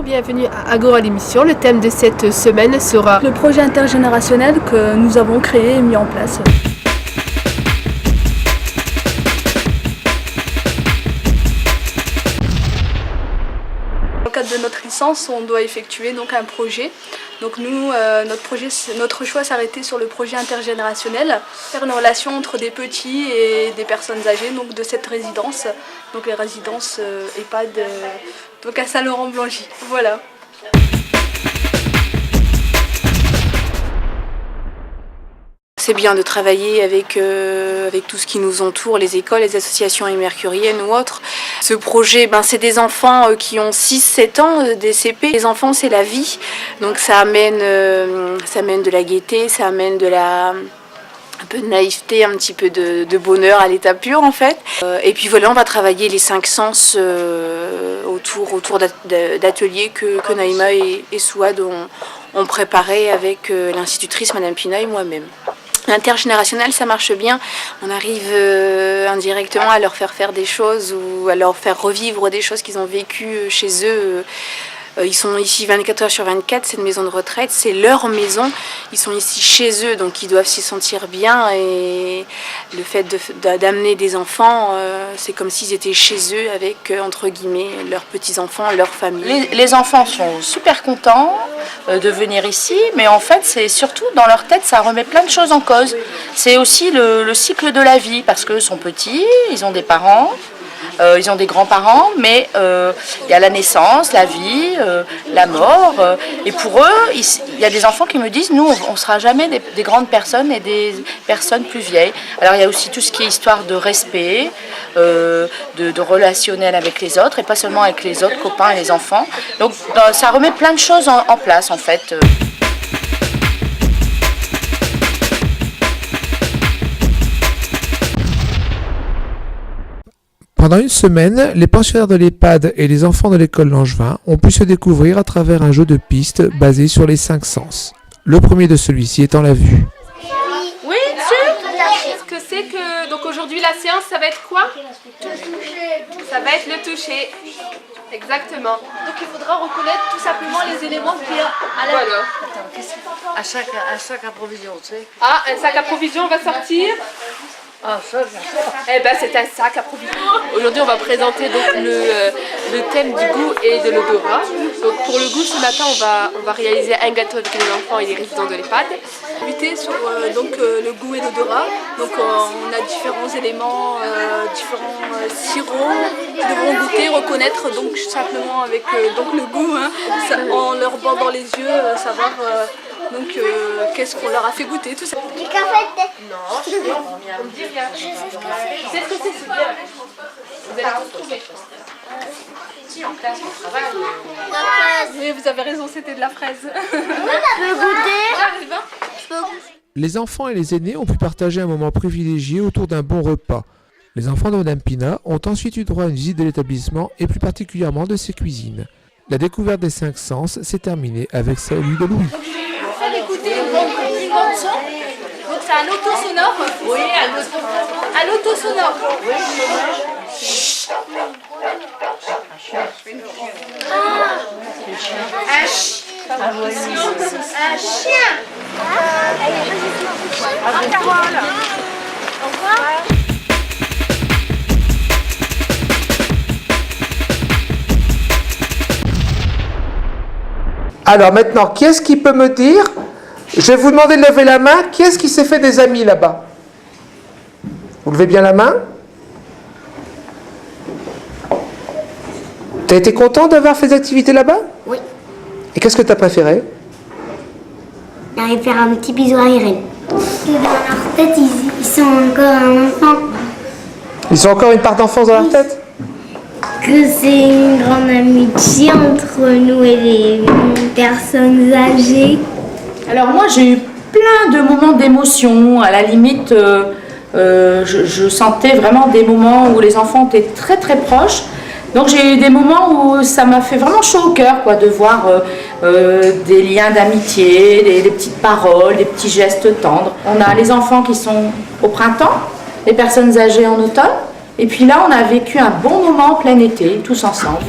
Bienvenue à Agora l'émission. Le thème de cette semaine sera le projet intergénérationnel que nous avons créé et mis en place. Dans le cadre de notre licence, on doit effectuer donc un projet. Donc nous, notre choix s'arrêtait sur le projet intergénérationnel, faire une relation entre des petits et des personnes âgées donc de cette résidence, donc les résidences EHPAD, donc à Saint-Laurent-Blangy. Voilà. C'est bien de travailler avec tout ce qui nous entoure, les écoles, les associations émercuriennes ou autres. Ce projet, c'est des enfants qui ont 6-7 ans, des CP. Les enfants, c'est la vie, donc ça amène de la gaieté, ça amène un peu de naïveté, un petit peu de bonheur à l'état pur en fait. Et puis voilà, on va travailler les 5 sens autour d'ateliers que Naïma et Souad ont préparé avec l'institutrice Madame Pina et moi-même. L'intergénérationnel, ça marche bien. On arrive indirectement à leur faire des choses ou à leur faire revivre des choses qu'ils ont vécues chez eux. Ils sont ici 24 heures sur 24, c'est une maison de retraite, c'est leur maison. Ils sont ici chez eux, donc ils doivent s'y sentir bien. Et le fait d'amener des enfants, c'est comme s'ils étaient chez eux avec, entre guillemets, leurs petits-enfants, leur famille. Les enfants sont super contents de venir ici, mais en fait, c'est surtout dans leur tête, ça remet plein de choses en cause. C'est aussi le cycle de la vie, parce qu'eux sont petits, ils ont des parents. Ils ont des grands-parents, mais il y a la naissance, la vie, la mort. Et pour eux, il y a des enfants qui me disent, nous, on ne sera jamais des grandes personnes et des personnes plus vieilles. Alors il y a aussi tout ce qui est histoire de respect, de relationnel avec les autres, et pas seulement avec les autres copains et les enfants. Donc ça remet plein de choses en place, en fait. Pendant une semaine, les pensionnaires de l'EHPAD et les enfants de l'école Langevin ont pu se découvrir à travers un jeu de pistes basé sur les 5 sens. Le premier de celui-ci étant la vue. Oui, ce que c'est que... Donc aujourd'hui, la séance, ça va être quoi? Ça va être le toucher. Exactement. Donc il faudra reconnaître tout simplement les éléments qu'il y a à la... Voilà. À chaque approvision, tu sais. Ah, un sac à provision va sortir. Ah, ça. Eh ben, c'est un sac à provision. Aujourd'hui, on va présenter donc le thème du goût et de l'odorat. Donc pour le goût, ce matin, on va réaliser un gâteau avec les enfants et les résidents de l'EHPAD. Invité sur le goût et l'odorat. Donc on a différents éléments, différents sirops qui devront goûter, reconnaître donc simplement avec le goût, en leur bandant les yeux, savoir qu'est-ce qu'on leur a fait goûter, tout ça. Du café. Non, on me dit rien. Je sais ce que c'est. C'est ce que c'est bien. Vous allez retrouver. Si en classe on travaille. Oui, vous avez raison, c'était de la fraise. Je peux goûter. Les enfants et les aînés ont pu partager un moment privilégié autour d'un bon repas. Les enfants de Madame Pina ont ensuite eu droit à une visite de l'établissement et plus particulièrement de ses cuisines. La découverte des 5 sens s'est terminée avec celui de Louis. Faites écouter une bande son. Donc c'est un auto sonore. Oui, Un auto sonore. Un chien. Alors maintenant, qui est-ce qui peut me dire? Je vais vous demander de lever la main. Qui est-ce qui s'est fait des amis là-bas? Vous levez bien la main. T'as été content d'avoir fait des activités là-bas? Oui. Et qu'est-ce que t'as préféré? J'arrive à faire un petit bisou à Irène. Dans leur tête, ils sont encore un enfant. Ils ont encore une part d'enfance dans leur tête? Que c'est une grande amitié entre nous et les personnes âgées. Alors moi j'ai eu plein de moments d'émotion, à la limite je sentais vraiment des moments où les enfants étaient très très proches, donc j'ai eu des moments où ça m'a fait vraiment chaud au cœur de voir des liens d'amitié, des petites paroles, des petits gestes tendres. On a les enfants qui sont au printemps, les personnes âgées en automne, et puis là on a vécu un bon moment en plein été, tous ensemble.